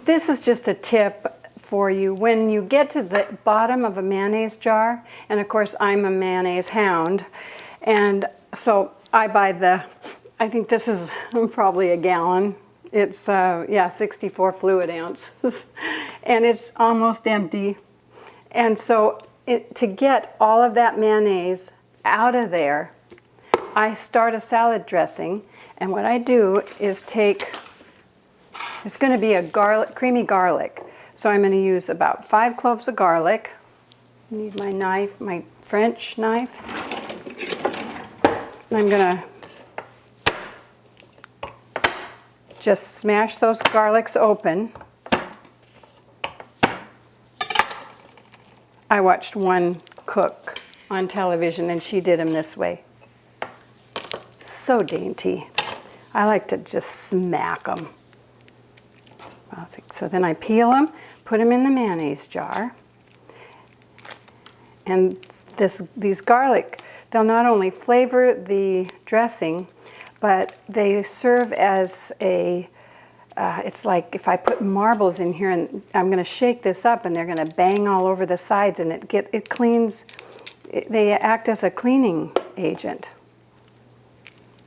This is just a tip for you. When you get to the bottom of a mayonnaise jar, and of course I'm a mayonnaise hound, and so I buy I think this is probably a gallon. It's, yeah, 64 fluid ounces, and it's almost empty. And so to get all of that mayonnaise out of there, I start a salad dressing, and what I do is take, it's going to be a creamy garlic. So I'm going to use about 5 cloves of garlic. I need my knife, my French knife. And I'm going to just smash those garlics open. I watched one cook on television and she did them this way. So dainty. I like to just smack them. So then I peel them, put them in the mayonnaise jar. And these garlic, they'll not only flavor the dressing, but they serve as a, it's like if I put marbles in here and I'm going to shake this up and they're going to bang all over the sides and it cleans, they act as a cleaning agent.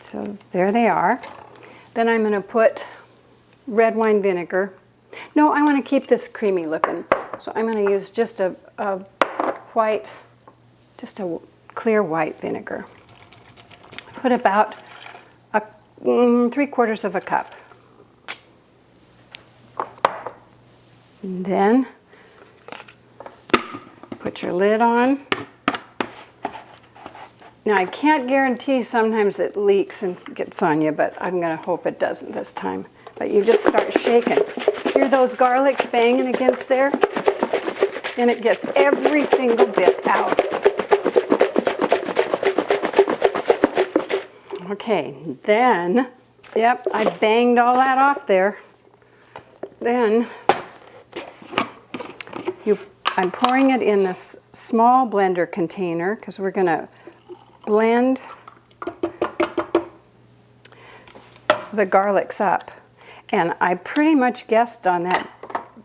So there they are. Then I'm going to put red wine vinegar. No, I want to keep this creamy looking. So I'm going to use just a clear white vinegar. Put about 3/4 of a cup. And then put your lid on. Now I can't guarantee, sometimes it leaks and gets on you, but I'm going to hope it doesn't this time. But you just start shaking. Hear those garlics banging against there? And it gets every single bit out. Okay, then, yep, I banged all that off there. Then I'm pouring it in this small blender container because we're going to blend the garlics up. And I pretty much guessed on that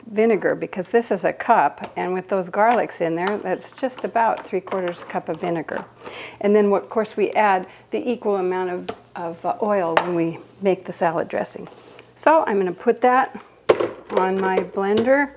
vinegar because this is a cup, and with those garlics in there, that's just about 3/4 cup of vinegar. And then, of course, we add the equal amount of oil when we make the salad dressing. So I'm going to put that on my blender.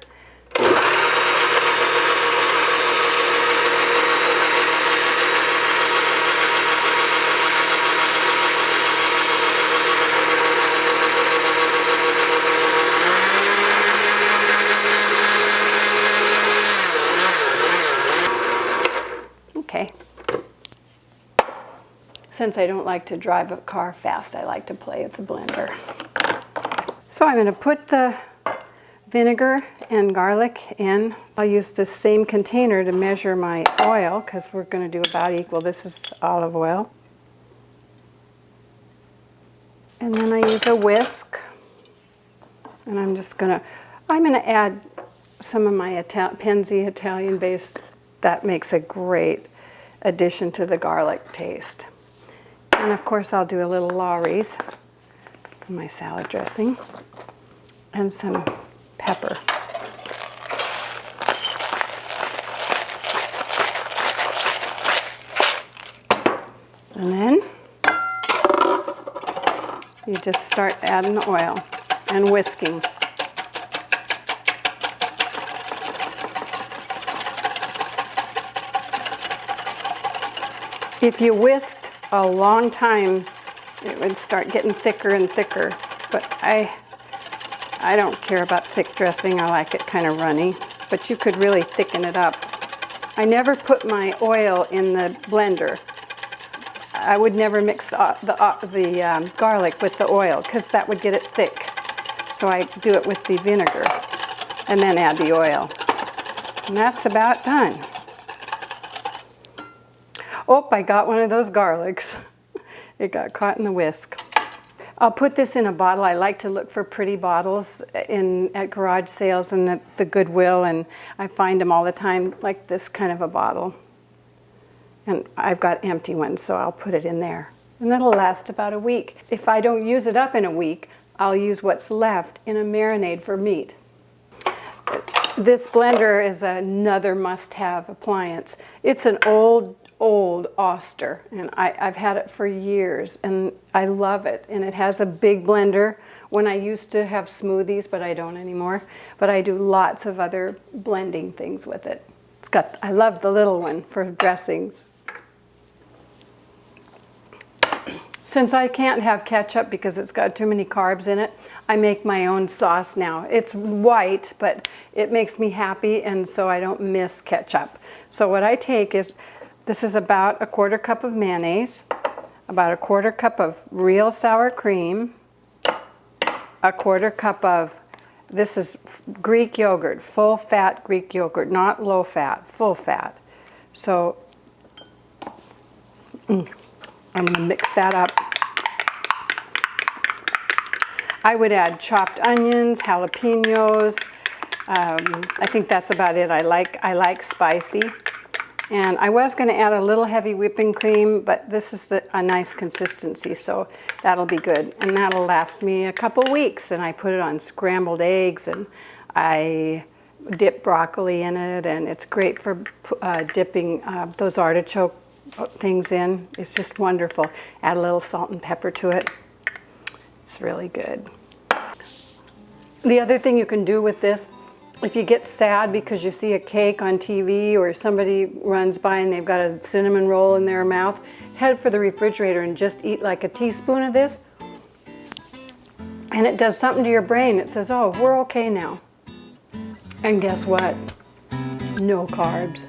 Okay. Since I don't like to drive a car fast, I like to play with the blender. So I'm going to put the vinegar and garlic in. I'll use this same container to measure my oil because we're going to do about equal. This is olive oil. And then I use a whisk. And I'm going to add some of my Penzi Italian base. That makes a great addition to the garlic taste. And of course I'll do a little Lawry's in my salad dressing and some pepper. And then you just start adding the oil and whisking. If you whisked a long time, it would start getting thicker and thicker. But I don't care about thick dressing. I like it kind of runny. But you could really thicken it up. I never put my oil in the blender. I would never mix the garlic with the oil because that would get it thick. So I do it with the vinegar and then add the oil. And that's about done. Oh, I got one of those garlics. It got caught in the whisk. I'll put this in a bottle. I like to look for pretty bottles at garage sales and at the Goodwill, and I find them all the time, like this kind of a bottle. And I've got empty ones, so I'll put it in there. And that'll last about a week. If I don't use it up in a week, I'll use what's left in a marinade for meat. This blender is another must-have appliance. It's an old Oster, and I've had it for years, and I love it. And it has a big blender. When I used to have smoothies, but I don't anymore. But I do lots of other blending things with it. I love the little one for dressings. Since I can't have ketchup because it's got too many carbs in it, I make my own sauce now. It's white, but it makes me happy, and so I don't miss ketchup. So what I take is, this is about a 1/4 cup of mayonnaise, about a 1/4 cup of real sour cream, a 1/4 cup of, this is Greek yogurt, full fat Greek yogurt, not low fat, full fat. So I'm going to mix that up. I would add chopped onions, jalapenos. I think that's about it. I like spicy. And I was going to add a little heavy whipping cream, but this is a nice consistency, so that'll be good. And that'll last me a couple weeks. And I put it on scrambled eggs, and I dip broccoli in it, and it's great for dipping those artichoke things in. It's just wonderful. Add a little salt and pepper to it. It's really good. The other thing you can do with this, if you get sad because you see a cake on TV or somebody runs by and they've got a cinnamon roll in their mouth, head for the refrigerator and just eat like a teaspoon of this. And it does something to your brain. It says, oh, we're okay now. And guess what? No carbs.